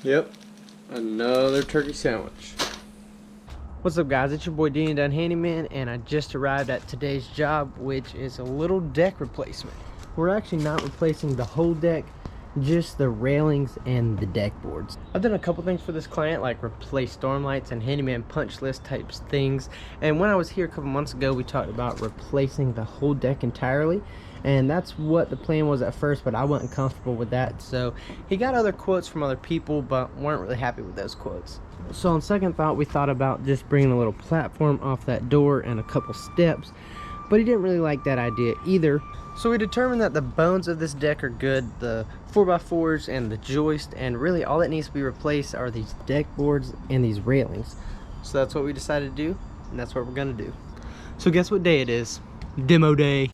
Yep, another turkey sandwich. What's up guys, it's your boy Danny Done Handyman, and I just arrived at today's job, which is a little deck replacement. We're actually not replacing the whole deck, just the railings and the deck boards. I've done a couple things for this client, like replace storm lights and handyman punch list types things. And when I was here a couple months ago, we talked about replacing the whole deck entirely. And that's what the plan was at first, but I wasn't comfortable with that. So he got other quotes from other people, but weren't really happy with those quotes. So on second thought, we thought about just bringing a little platform off that door and a couple steps, but he didn't really like that idea either. So we determined that the bones of this deck are good, the 4x4s and the joist, and really all that needs to be replaced are these deck boards and these railings. So that's what we decided to do, and that's what we're gonna do. So guess what day it is? Demo day.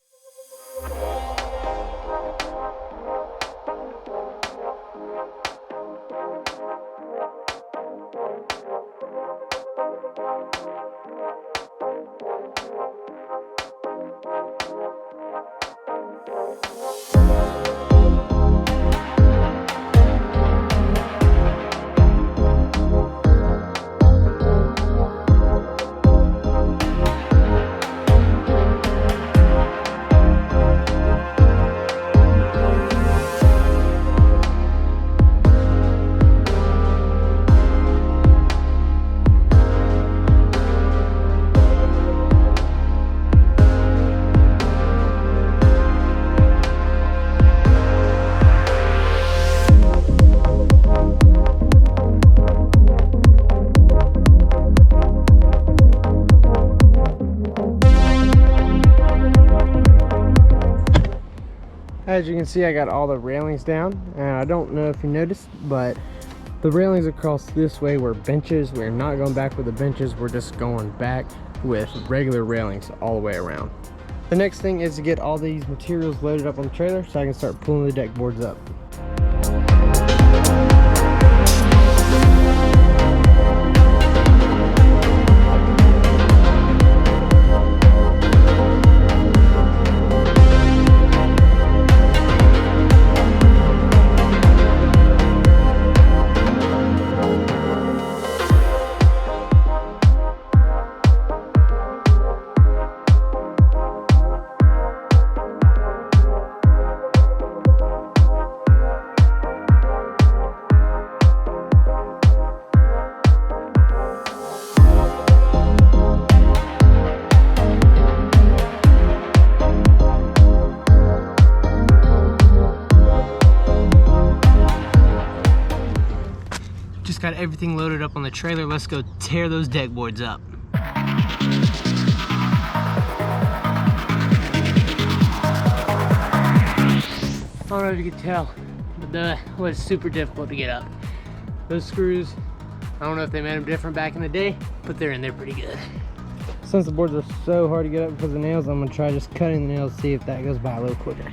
As you can see, I got all the railings down, and I don't know if you noticed, but the railings across this way were benches. We're not going back with the benches, we're just going back with regular railings all the way around. The next thing is to get all these materials loaded up on the trailer so I can start pulling the deck boards up. Just got everything loaded up on the trailer. Let's go tear those deck boards up. I don't know if you can tell, but that was super difficult to get up. Those screws, I don't know if they made them different back in the day, but they're in there pretty good. Since the boards are so hard to get up because of the nails, I'm gonna try just cutting the nails, see if that goes by a little quicker.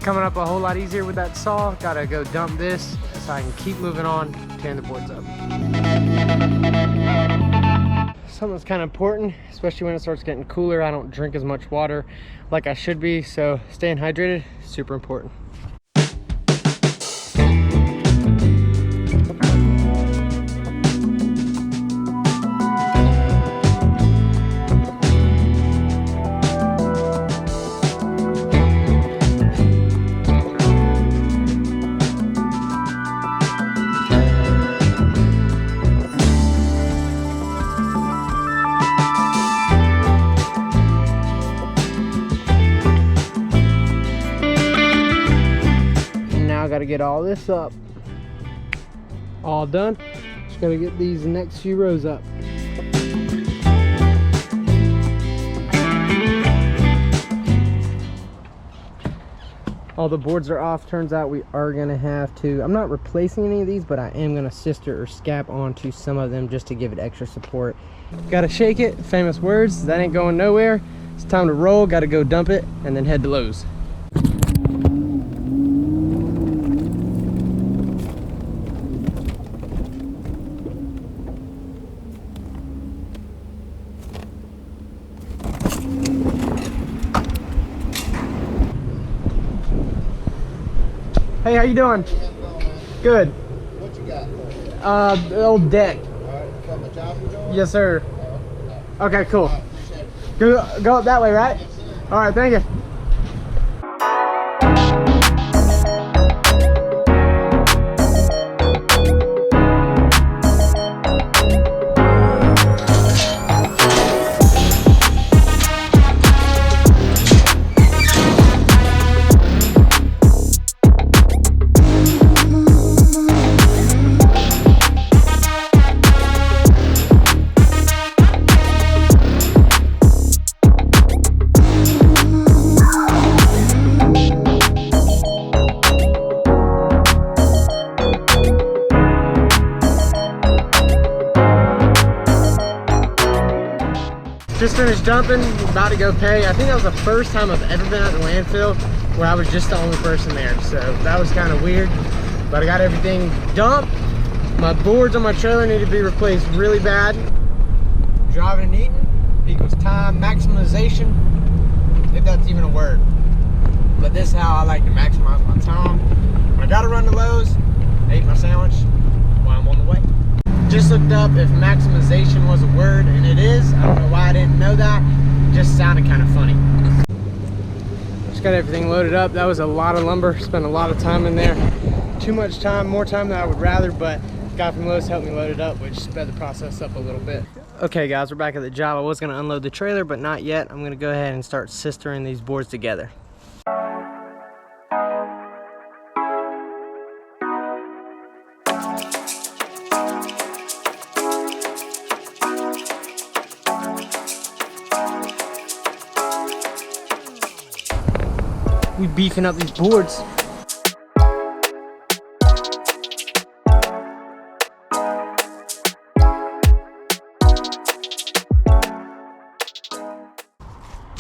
Coming up a whole lot easier with that saw. Gotta go dump this so I can keep moving on, tearing the boards up. Something that's kind of important, especially when it starts getting cooler. I don't drink as much water like I should be, so staying hydrated, super important. Got to get all this up, all done. Just gotta get these next few rows up. all the boards are off. Turns out we are gonna have to, I'm not replacing any of these, but I am gonna sister or scap onto some of them just to give it extra support. Gotta shake it, famous words, that ain't going nowhere. It's time to roll, gotta go dump it, and then head to Lowe's. Hey, how you doing? Good. What you got for me? The old deck. Alright, from the job you're doing? Yes, sir. Oh, Okay, cool. alright, appreciate it. Go up that way, right? Yes, sir. All right, thank you. Just finished dumping, about to go pay. I think that was the first time I've ever been at the landfill where I was just the only person there. So that was kind of weird, but I got everything dumped. My boards on my trailer need to be replaced really bad. Driving and eating equals time maximization, if that's even a word. But this is how I like to maximize my time. When I gotta run to Lowe's, I eat my sandwich while I'm on the way. Just looked up if maximization was a word, and it is. I don't know why I didn't know that. It just sounded kind of funny. Just got everything loaded up. That was a lot of lumber. Spent a lot of time in there. Too much time, more time than I would rather, but the guy from Lowe's helped me load it up, which sped the process up a little bit. Okay guys, we're back at the job. I was gonna unload the trailer, but not yet. I'm gonna go ahead and start sistering these boards together. We beefing up these boards.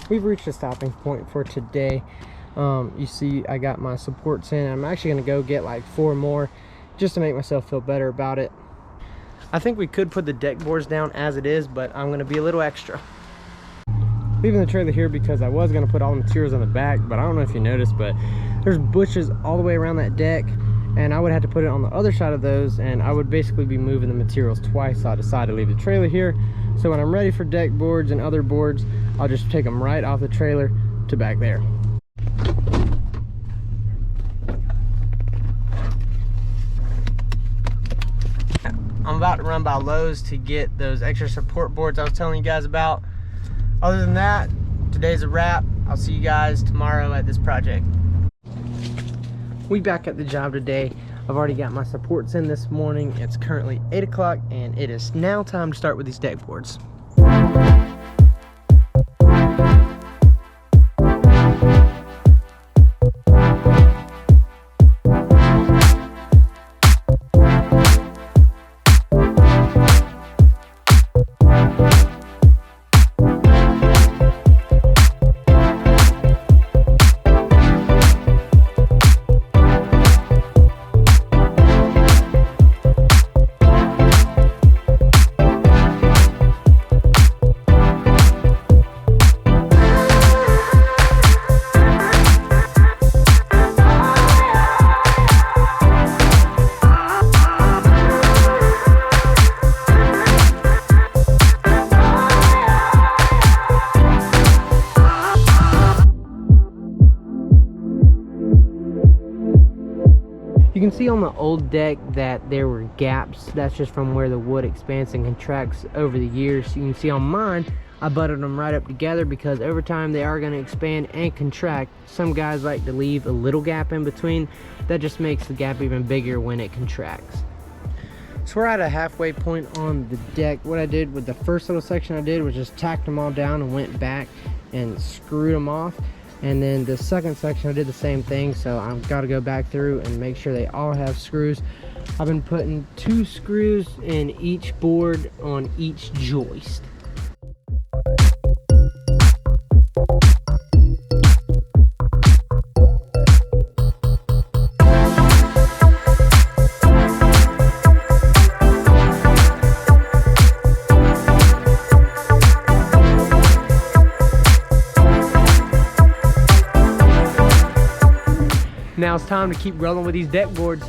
We've reached a stopping point for today. You see I got my supports in. I'm actually gonna go get like 4 more just to make myself feel better about it. I think we could put the deck boards down as it is, but I'm gonna be a little extra. Leaving the trailer here because I was going to put all the materials on the back, but I don't know if you noticed, but there's bushes all the way around that deck, and I would have to put it on the other side of those, and I would basically be moving the materials twice. So I decided to leave the trailer here, so when I'm ready for deck boards and other boards, I'll just take them right off the trailer to back there. I'm about to run by Lowe's to get those extra support boards I was telling you guys about. Other than that, today's a wrap. I'll see you guys tomorrow at this project. We back at the job today. I've already got my supports in this morning. It's currently 8 o'clock and it is now time to start with these deck boards. You can see on the old deck that there were gaps. That's just from where the wood expands and contracts over the years. You can see on mine, I butted them right up together because over time they are going to expand and contract. Some guys like to leave a little gap in between. That just makes the gap even bigger when it contracts. So we're at a halfway point on the deck. What I did with the first little section I did was just tacked them all down and went back and screwed them off. And then the second section I did the same thing, so I've got to go back through and make sure they all have screws. I've been putting 2 screws in each board on each joist. Now it's time to keep rolling with these deck boards.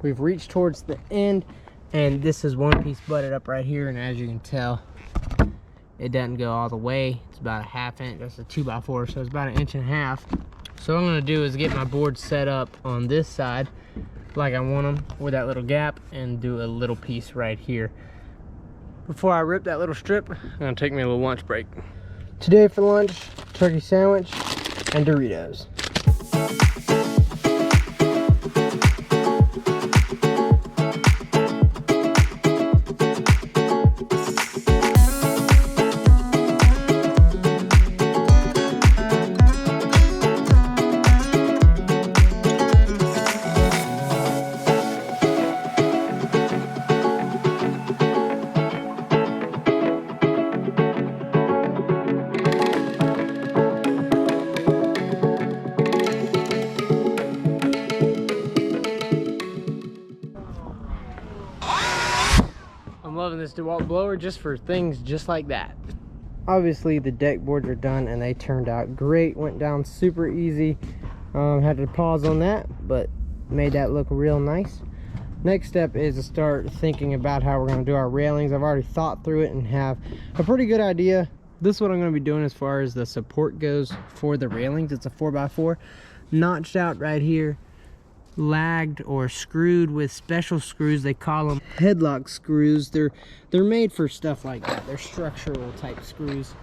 We've reached towards the end, and this is one piece butted up right here, and as you can tell, it doesn't go all the way. It's about a 1/2 inch. That's a 2x4, so it's about 1.5 inches. So what I'm going to do is get my board set up on this side like I want them, with that little gap, and do a little piece right here. Before I rip that little strip, I'm going to take me a little lunch break. Today for lunch, turkey sandwich and Doritos. I'm loving this DeWalt blower just for things just like that. Obviously the deck boards are done and they turned out great. Went down super easy. Had to pause on that, but made that look real nice. Next step is to start thinking about how we're going to do our railings. I've already thought through it and have a pretty good idea. This is what I'm going to be doing as far as the support goes for the railings. It's a 4x4 notched out right here, lagged or screwed with special screws. They call them headlock screws. They're made for stuff like that. They're structural type screws,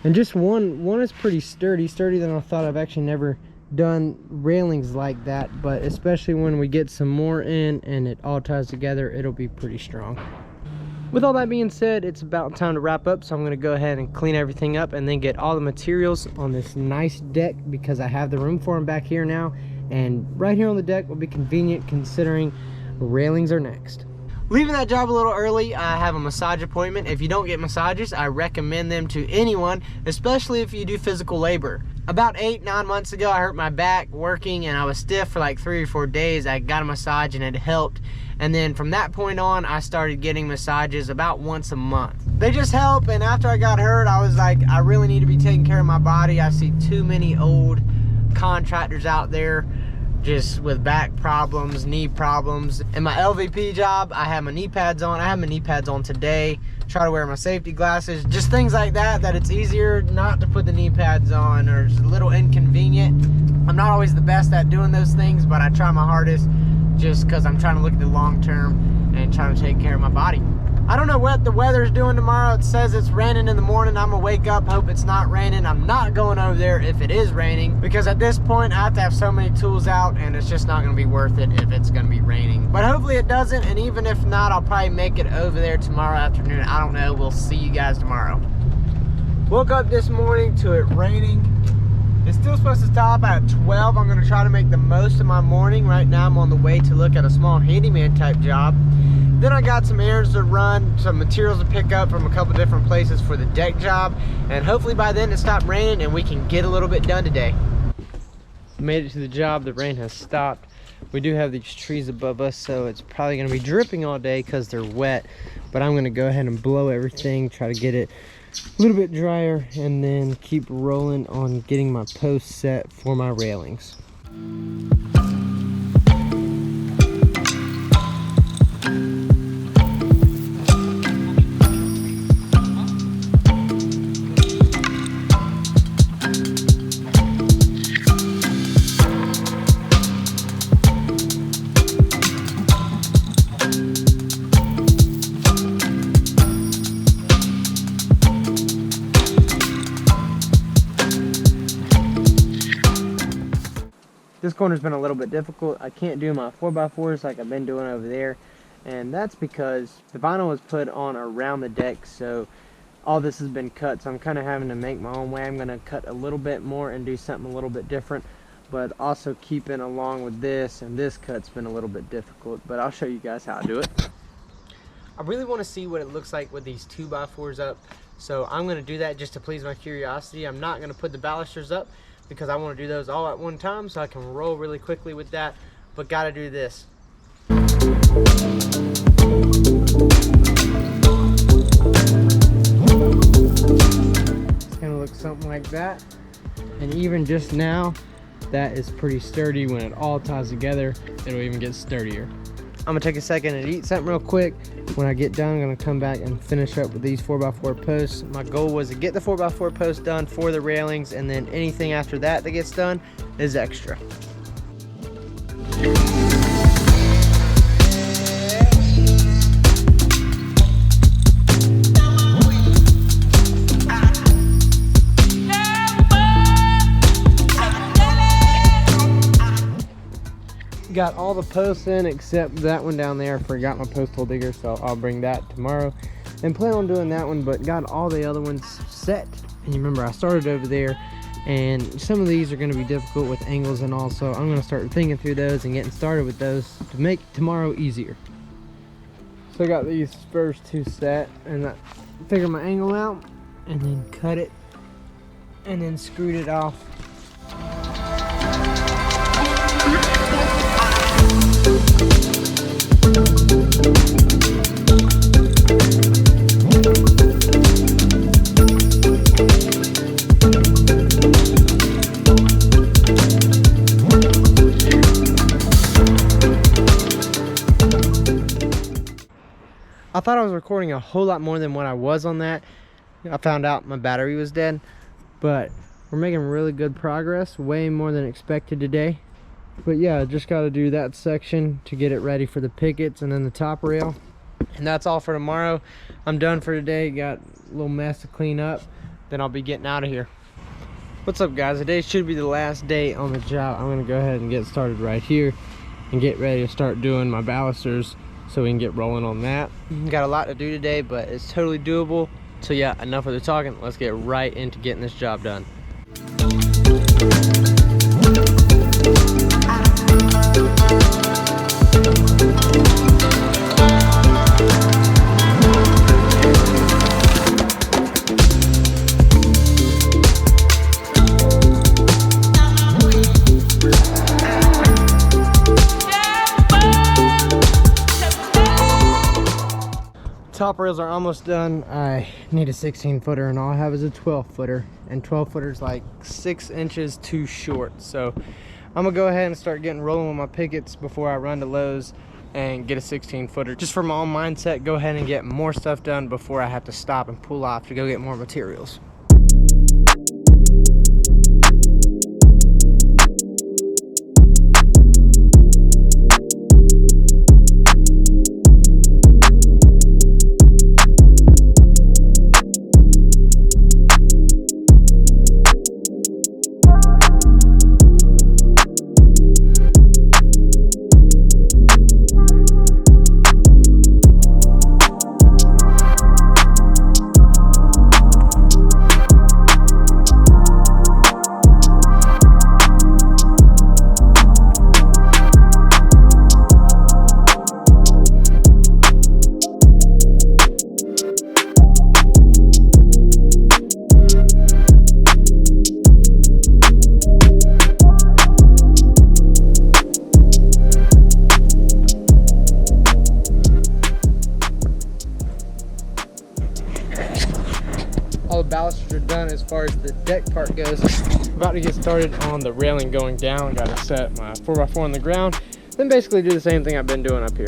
and just one is pretty sturdier than I thought. I've actually never done railings like that, but especially when we get some more in and it all ties together, it'll be pretty strong. With all that being said, it's about time to wrap up, so I'm going to go ahead and clean everything up and then get all the materials on this nice deck, because I have the room for them back here now, and right here on the deck will be convenient considering railings are next. Leaving that job a little early, I have a massage appointment. If you don't get massages, I recommend them to anyone, especially if you do physical labor. About 8-9 months ago, I hurt my back working and I was stiff for like 3 or 4 days. I got a massage and it helped. And then from that point on, I started getting massages about once a month. They just help, and after I got hurt, I was like, I really need to be taking care of my body. I see too many old contractors out there just with back problems, knee problems. In my LVP job, I have my knee pads on. I have my knee pads on today. Try to wear my safety glasses, just things like that, that it's easier not to put the knee pads on, or it's a little inconvenient. I'm not always the best at doing those things, but I try my hardest just because I'm trying to look at the long term and trying to take care of my body. I don't know what the weather's doing tomorrow. It says it's raining in the morning. I'm gonna wake up, hope it's not raining. I'm not going over there if it is raining, because at this point I have to have so many tools out and it's just not gonna be worth it if it's gonna be raining. But hopefully it doesn't, and even if not, I'll probably make it over there tomorrow afternoon. I don't know, we'll see you guys tomorrow. Woke up this morning to it raining. It's still supposed to stop at 12. I'm gonna try to make the most of my morning. Right now I'm on the way to look at a small handyman type job. Then I got some errands to run, some materials to pick up from a couple different places for the deck job, and hopefully by then it stopped raining and we can get a little bit done today. Made it to the job. The rain has stopped. We do have these trees above us, so it's probably going to be dripping all day because they're wet. But I'm going to go ahead and blow everything, try to get it a little bit drier, and then keep rolling on getting my posts set for my railings. This corner's been a little bit difficult. I can't do my 4x4s like I've been doing over there, and that's because the vinyl was put on around the deck, so all this has been cut, so I'm kind of having to make my own way. I'm going to cut a little bit more and do something a little bit different, but also keeping along with this, and this cut's been a little bit difficult, but I'll show you guys how I do it. I really want to see what it looks like with these 2x4s up, so I'm going to do that just to please my curiosity. I'm not going to put the balusters up because I want to do those all at one time so I can roll really quickly with that, but gotta do this. It's gonna look something like that, and even just now that is pretty sturdy. When it all ties together, it'll even get sturdier. I'm gonna take a second and eat something real quick. When I get done, I'm gonna come back and finish up with these 4x4 posts. My goal was to get the 4x4 post done for the railings, and then anything after that that gets done is extra. Got all the posts in except that one down there. I forgot my post hole digger, so I'll bring that tomorrow and plan on doing that one, but got all the other ones set. And you remember I started over there, and some of these are going to be difficult with angles and all, so I'm going to start thinking through those and getting started with those to make tomorrow easier. So I got these first two set, and I figured my angle out and then cut it and then screwed it off. I thought I was recording a whole lot more than what I was on that. I found out my battery was dead, but we're making really good progress, way more than expected today. But yeah, just got to do that section to get it ready for the pickets and then the top rail. And that's all for tomorrow. I'm done for today. Got a little mess to clean up, then I'll be getting out of here. What's up, guys? Today should be the last day on the job. I'm going to go ahead and get started right here and get ready to start doing my balusters so we can get rolling on that. Got a lot to do today, but it's totally doable. So yeah, enough of the talking. Let's get right into getting this job done. Top rails are almost done. I need a 16-footer, and all I have is a 12-footer, and 12-footer's like 6 inches too short. So I'm gonna go ahead and start getting rolling with my pickets before I run to Lowe's and get a 16-footer. Just for my own mindset, go ahead and get more stuff done before I have to stop and pull off to go get more materials. far as the deck part goes. About to get started on the railing going down. Got to set my 4x4 on the ground, then basically do the same thing I've been doing up here.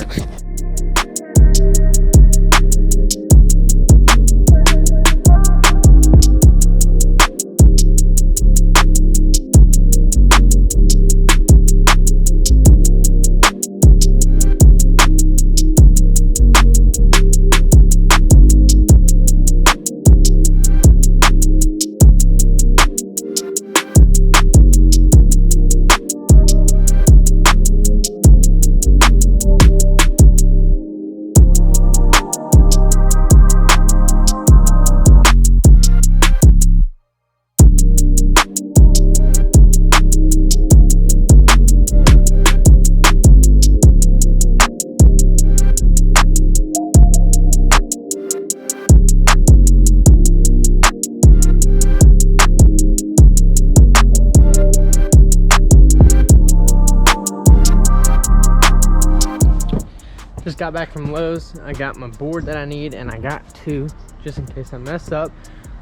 Just got back from Lowe's. I got my board that I need, and I got two just in case I mess up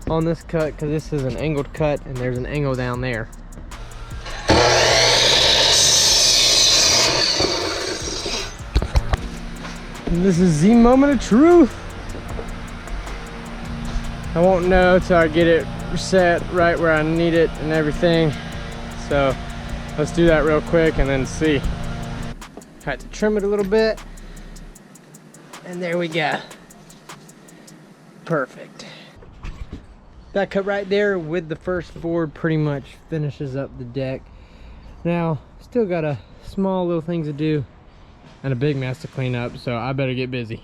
on this cut, because this is an angled cut and there's an angle down there. And this is the moment of truth. I won't know till I get it set right where I need it and everything. So let's do that real quick and then see. Had to trim it a little bit. And there we go. Perfect. That cut right there with the first board pretty much finishes up the deck. Now, still got a small little things to do and a big mess to clean up, so I better get busy.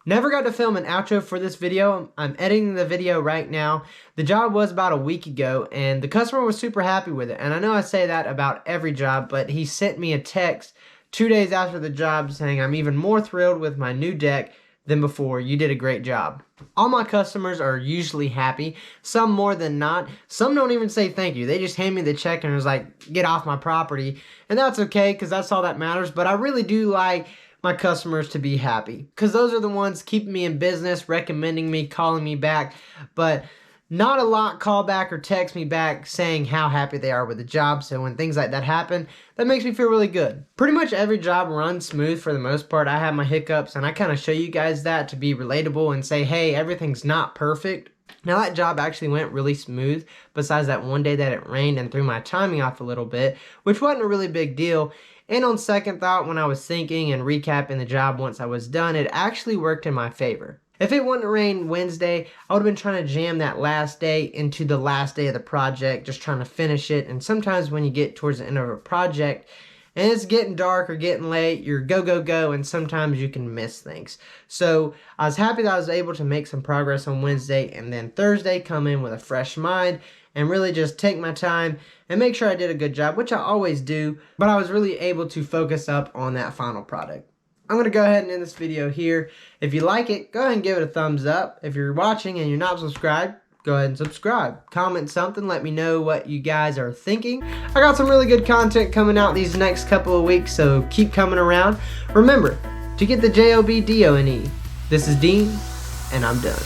Never got to film an outro for this video. I'm editing the video right now. The job was about a week ago and the customer was super happy with it. And I know I say that about every job, but he sent me a text 2 days after the job saying, "I'm even more thrilled with my new deck than before. You did a great job." All my customers are usually happy, some more than not. Some don't even say thank you. They just hand me the check and was like, "Get off my property." And that's okay, because that's all that matters. But I really do like my customers to be happy, because those are the ones keeping me in business, recommending me, calling me back. But not a lot call back or text me back saying how happy they are with the job. So when things like that happen, that makes me feel really good. Pretty much every job runs smooth for the most part. I have my hiccups and I kind of show you guys that to be relatable and say, hey, everything's not perfect. Now that job actually went really smooth, besides that one day that it rained and threw my timing off a little bit, which wasn't a really big deal. And on second thought, when I was thinking and recapping the job once I was done, it actually worked in my favor. If it wouldn't rain Wednesday, I would have been trying to jam that last day into the last day of the project, just trying to finish it. And sometimes when you get towards the end of a project and it's getting dark or getting late, you're go, go, go, and sometimes you can miss things. So I was happy that I was able to make some progress on Wednesday, and then Thursday come in with a fresh mind and really just take my time and make sure I did a good job, which I always do, but I was really able to focus up on that final product. I'm going to go ahead and end this video here. If you like it, go ahead and give it a thumbs up. If you're watching and you're not subscribed, go ahead and subscribe. Comment something, let me know what you guys are thinking. I got some really good content coming out these next couple of weeks, so keep coming around. Remember to get the JOBDONE. This is Dean, and I'm done.